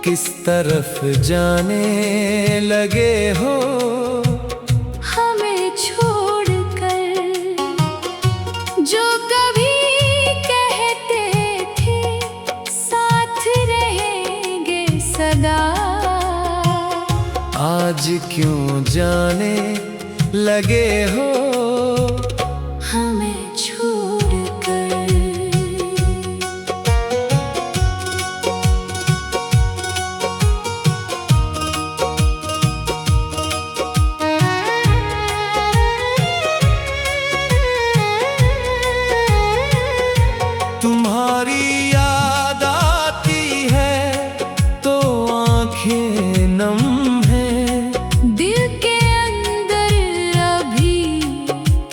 किस तरफ जाने लगे हो हमें छोड़कर। जो कभी कहते थे साथ रहेंगे सदा, आज क्यों जाने लगे हो हमें छोड़कर। तुम्हारी याद आती है तो आंखें नम हैं, दिल के अंदर अभी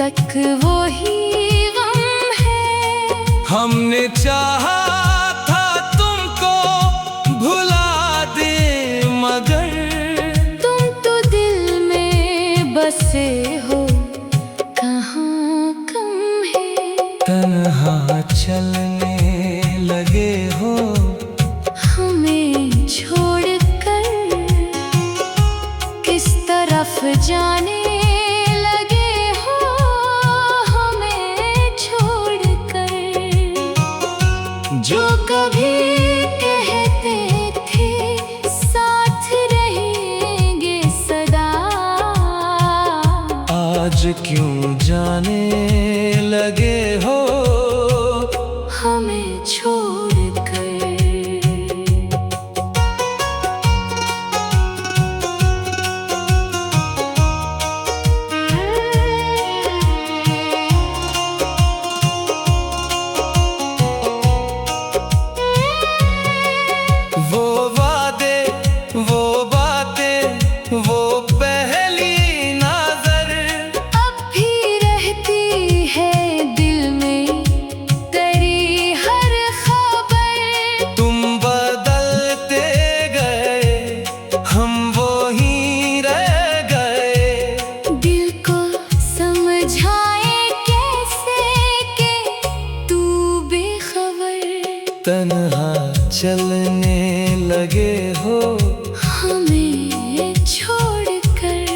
तक वो ही गम है। हमने चाहा था तुमको भुला दे मगर तुम तो दिल में बसे हो, कहाँ कम है। तन्हा चलने लगे हो हमें छोड़कर। किस तरफ जाने लगे हो हमें छोड़कर। जो कभी कहते थे साथ रहेंगे सदा, आज क्यों जाने लगे हो हमें छोड़कर। वो वादे वो बातें वो पहली नजर अब भी रहती है दिल में तेरी हर खबर। तुम बदलते गए हम वो ही रह गए, दिल को समझाए कैसे कि तू बेखबर। तन्हा चलने लगे हो हमें छोड़कर।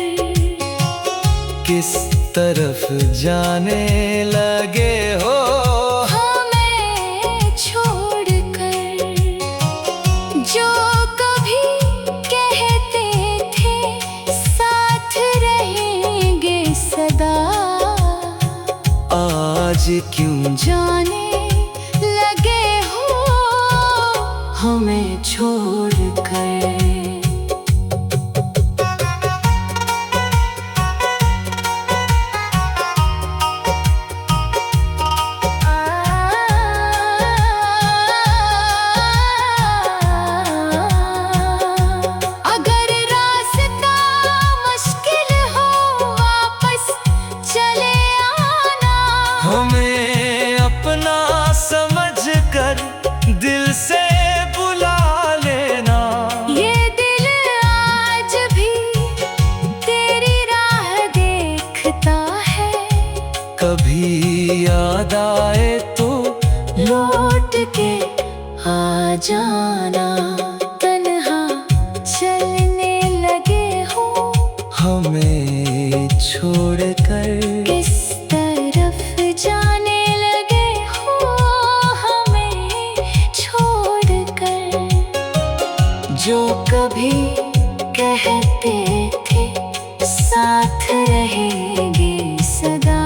किस तरफ जाने लगे हो हमें छोड़कर। जो कभी कहते थे साथ रहेंगे सदा, आज क्यों जाने लगे हो हमें छोड़कर। अगर रास्ता मुश्किल हो वापस चले आना, हमें अपना समझकर दिल से बुला लेना। ये दिल आज भी तेरी राह देखता है। कभी याद आए तो लौट के आ जाना। तन्हा चलने लगे हो हमें छोड़कर। किस तरफ जाने लगे हो हमें छोड़कर। जो कभी कहते थे साथ रहेंगे सदा,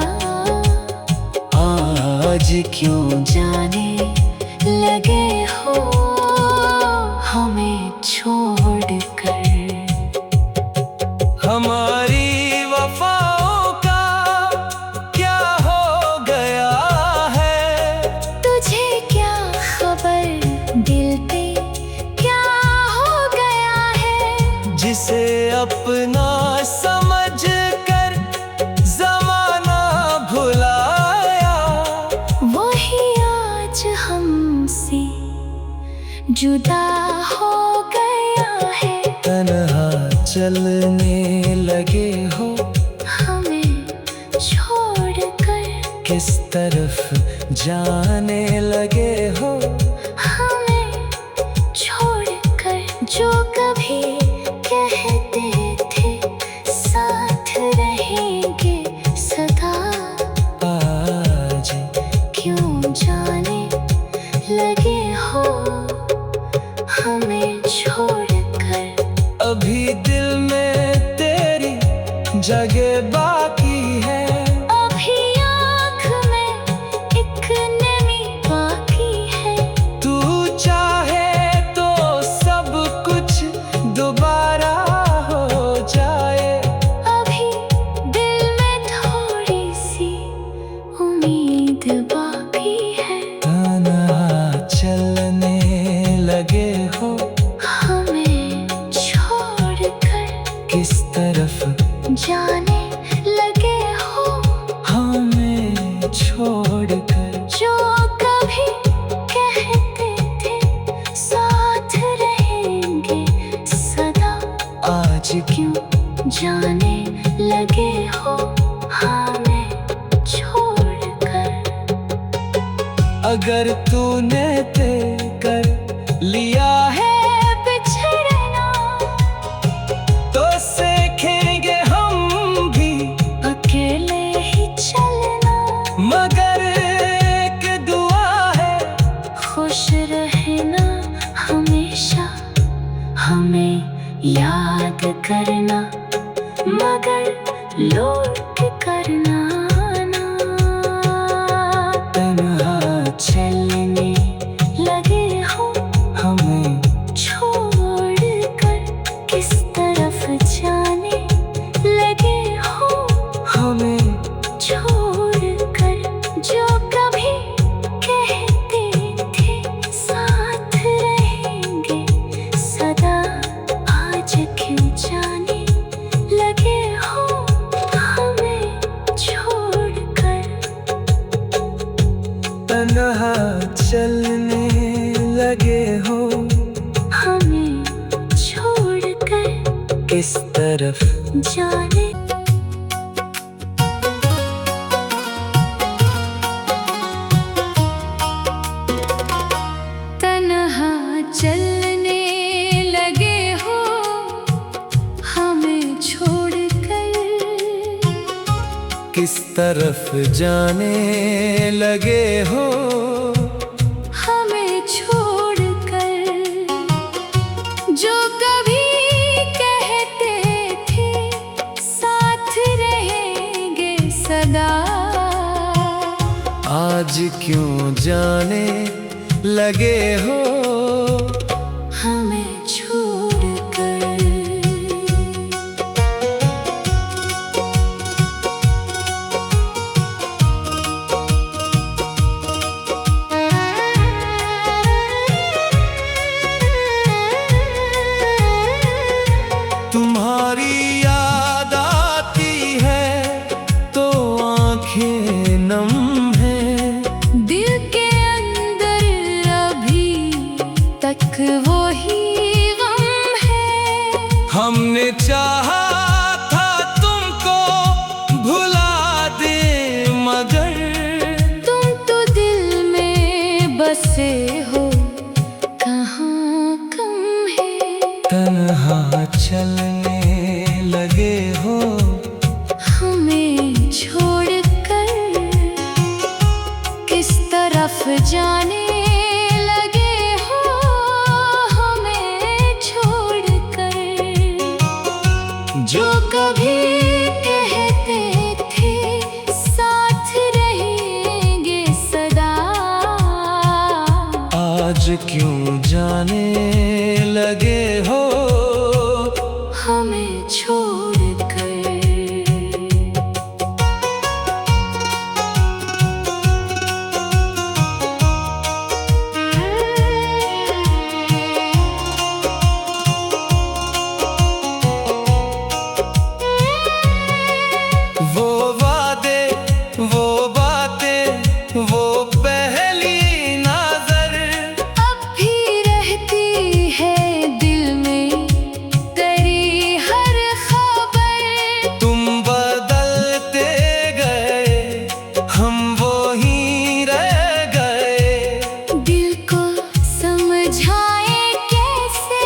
आज क्यों जाने लगे हो हमें छोड़कर। हमारी वफाओं का क्या हो गया है, तुझे क्या खबर दिल पे क्या हो गया है। जिसे अपना समझ कर जमाना भुलाया, वही आज हमसे जुदा हो गया है। तन्हा चलने लगे हो हमें छोड़कर। किस तरफ जाने लगे हो हमें छोड़कर। जो आज क्यों जाने लगे हो हमें छोड़कर। अगर तूने तय कर लिया है बिछड़ना तो सीखेंगे हम भी अकेले ही चलना। मगर एक दुआ है, खुश रहना हमेशा हमें याद करना, मगर लौट करना ना। तन्हा चलने लगे हो हमें छोड़ कर, किस तरफ जाने लगे हो हमें छोड़ कर। जो कभी कहते थे साथ रहेंगे सदा, आज क्यों जाने लगे हो हमें छोड़ कर। तन्हा चलने लगे हो हमें छोड़ कर, किस तरफ जाने। तन्हा चलने लगे हो हमें छोड़कर, किस तरफ जाने लगे हो हमें छोड़कर। जो कभी कहते थे साथ रहेंगे सदा, आज क्यों जाने लगे हो हमें छोड़कर। तुम्हारी याद आती है तो आंखें नम हैं। दिल के अंदर अभी तक वो ही गम है। हमने चाहा था तुमको भुला दे मगर तुम तो दिल में बसे हो, कहाँ कम है। तन्हा चलने लगे हो हमें छोड़कर, किस तरफ जाने लगे हो हमें छोड़कर। जो कभी कहते थे साथ रहेंगे सदा, आज क्यों जाने लगे हो हमें छोड़कर। वो वादे वो बातें वो पहली नजर अब भी रहती है दिल में तेरी हर खबर। तुम बदलते गए हम वो ही रह गए। दिल को समझाए कैसे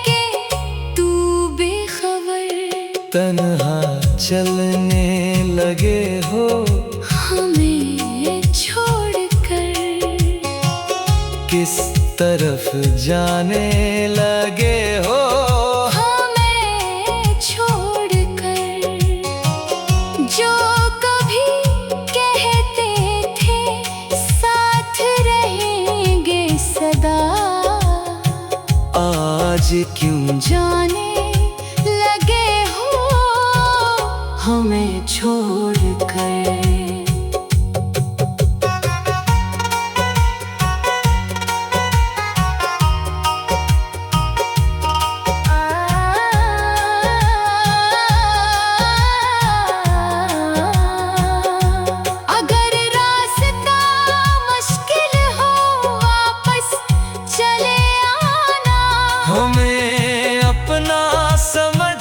कि तू बेखबर। तन्हा चलने लगे हो हमें छोड़कर, किस तरफ जाने लगे हो हमें छोड़कर। जो कभी कहते थे साथ रहेंगे सदा, आज क्यों जाने लगे हो हमें छोड़कर। अगर रास्ता मुश्किल हो वापस चले आना, हमें अपना समझ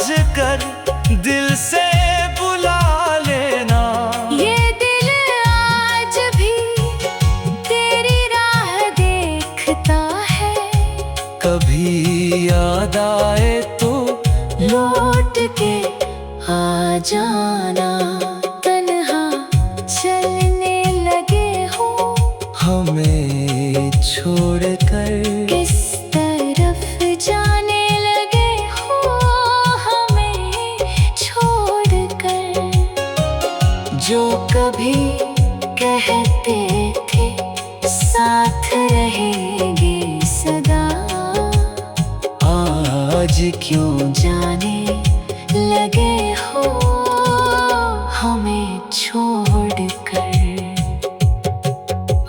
कभी याद आए तो लौट के आ जाना। तन्हा चलने लगे हो हमें छोड़कर, किस तरफ जाने लगे हो हमें छोड़कर। जो कभी कहते थे साथ रहेंगे सदा, आज क्यों जाने लगे हो हमें छोड़कर।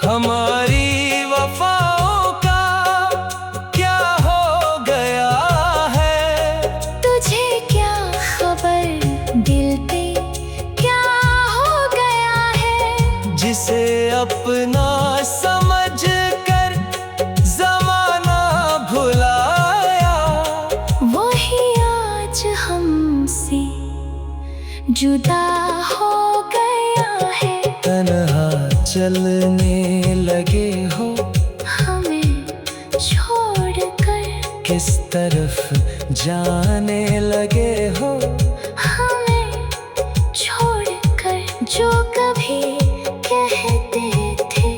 हमारी वफाओं का क्या हो गया है? तुझे क्या खबर दिल पे क्या हो गया है? जिसे अपना समझ कर जमाना भुलाया, वही आज हमसे जुदा हो गया है। तन्हा चलने लगे हो हमें छोड़कर, किस तरफ जाने लगे हो हमें छोड़कर। जो कभी कहते थे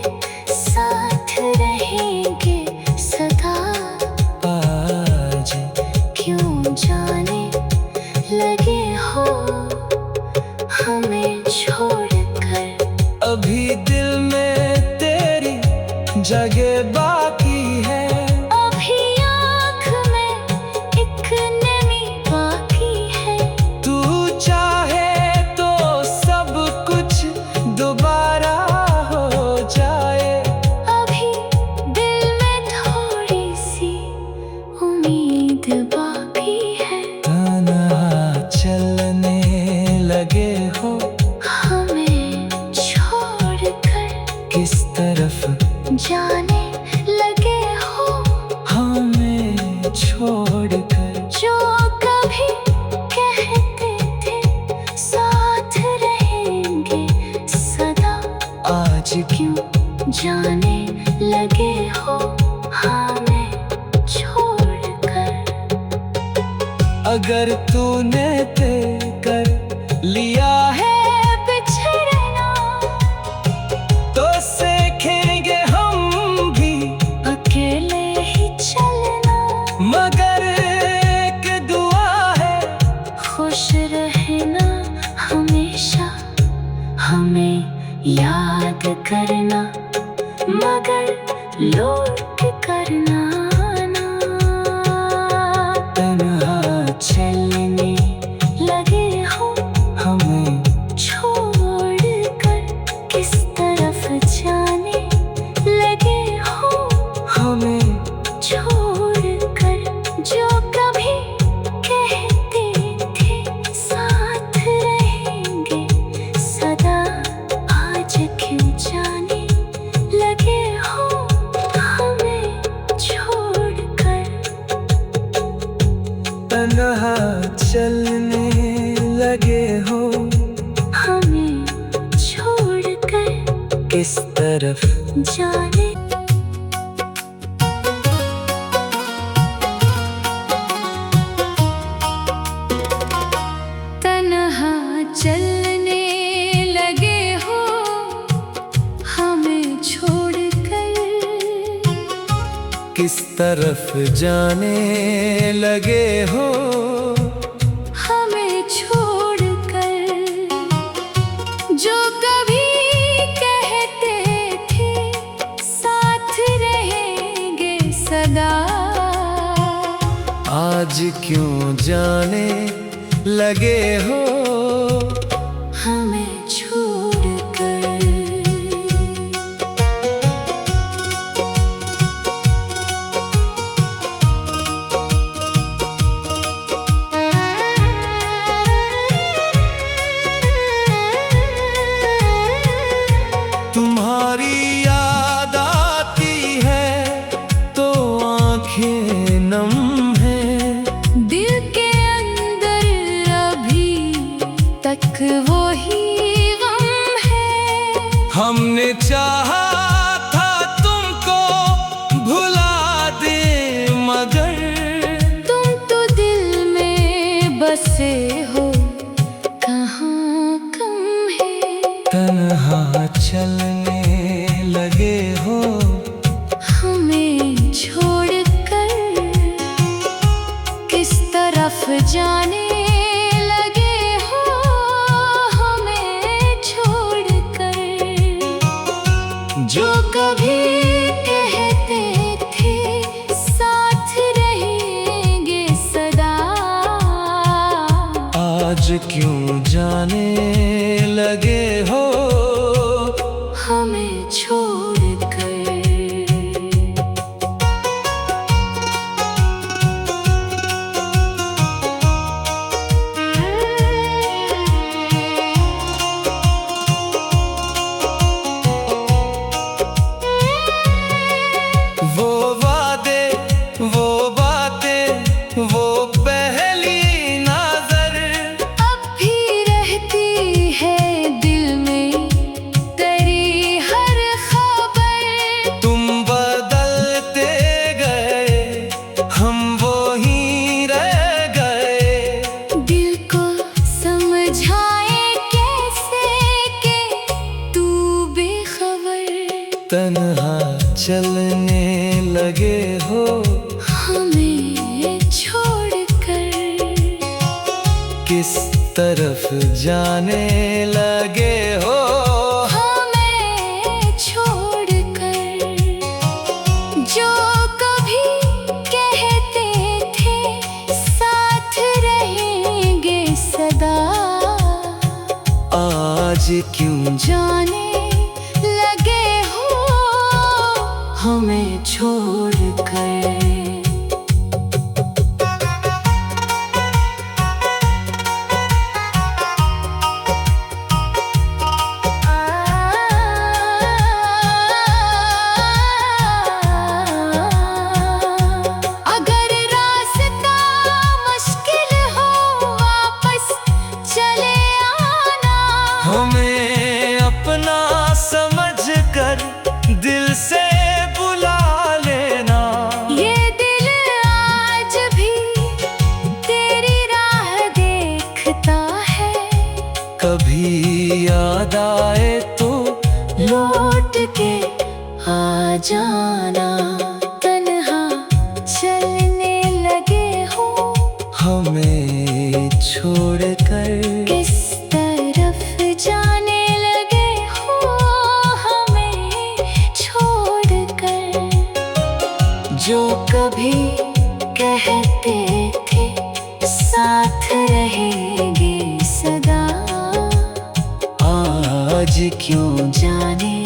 साथ रहेंगे सदा, आज क्यों जाने लगे हो हमें छोड़कर। अभी दिल में तेरी जगह बाकी है, अभी आँख में एक नमी बाकी है। तू चाहे तो सब कुछ दोबारा हो जाए। अभी दिल में थोड़ी सी उम्मीद बाकी है। तन्हा चलने लगे हो हमें छोड़कर, किस तरफ जाने लगे हो हमें छोड़कर। जो कभी कहते थे साथ रहेंगे सदा, आज क्यों जाने लगे हो हमें छोड़कर। अगर तूने तय कर लिया है बिछड़ना, तो सीखेंगे हम भी अकेले ही चलना। मगर एक दुआ है, खुश रहना हमेशा, हमें याद करना, मगर लौट करना ना। तन्हा चलने लगे हो हमें छोड़कर, किस तरफ जाने लगे हो हमें छोड़कर। जो कभी कहते थे साथ रहेंगे सदा, आज क्यों जाने लगे हो हमें छोड़कर। तन्हा चलने लगे हो हमें छोड़कर, किस तरफ जाने। तन्हा चलने लगे हो हमें छोड़कर, किस तरफ जाने लगे हो हमें छोड़कर। जो कभी कहते थे साथ रहेंगे सदा, आज क्यों जाने लगे हो हमें छोड़कर। तुम्हारी याद आती है तो आंखें नम हैं, दिल के अंदर अभी तक बसे हो कहाँ कम है। तन्हा चलने लगे हो हमें छोड़कर किस तरफ जाने लगे हो, हमें छोड़कर। जो कभी कहते थे साथ रहेंगे सदा, आज क्यों जाने लगे हो हमें छोड़कर। वो वादे, वो बातें, वो पहली नजर अब भी रहती है दिल में तेरी हर खबर। तुम बदलते गए, हम वो ही रह गए। दिल को समझाए कैसे कि तू बेखबर। तन्हा चलने लगे हो हमें छोड़कर किस तरफ जाने लगे हो हमें छोड़कर। जो कभी कहते थे साथ रहेंगे सदा, आज क्यों जाने लगे हो हमें छोड़कर। अगर रास्ता मुश्किल हो वापस चले आना, हमें अपना समझकर दिल से बुला लेना। ये दिल आज भी तेरी राह देखता है। कभी याद आए तो लौट के आ जाना। तन्हा चलने लगे हो हमें छोड़कर किस तरफ जाने लगे हो हमें छोड़कर। जो कभी कहते थे साथ रहेंगे सदा, आज क्यों जाने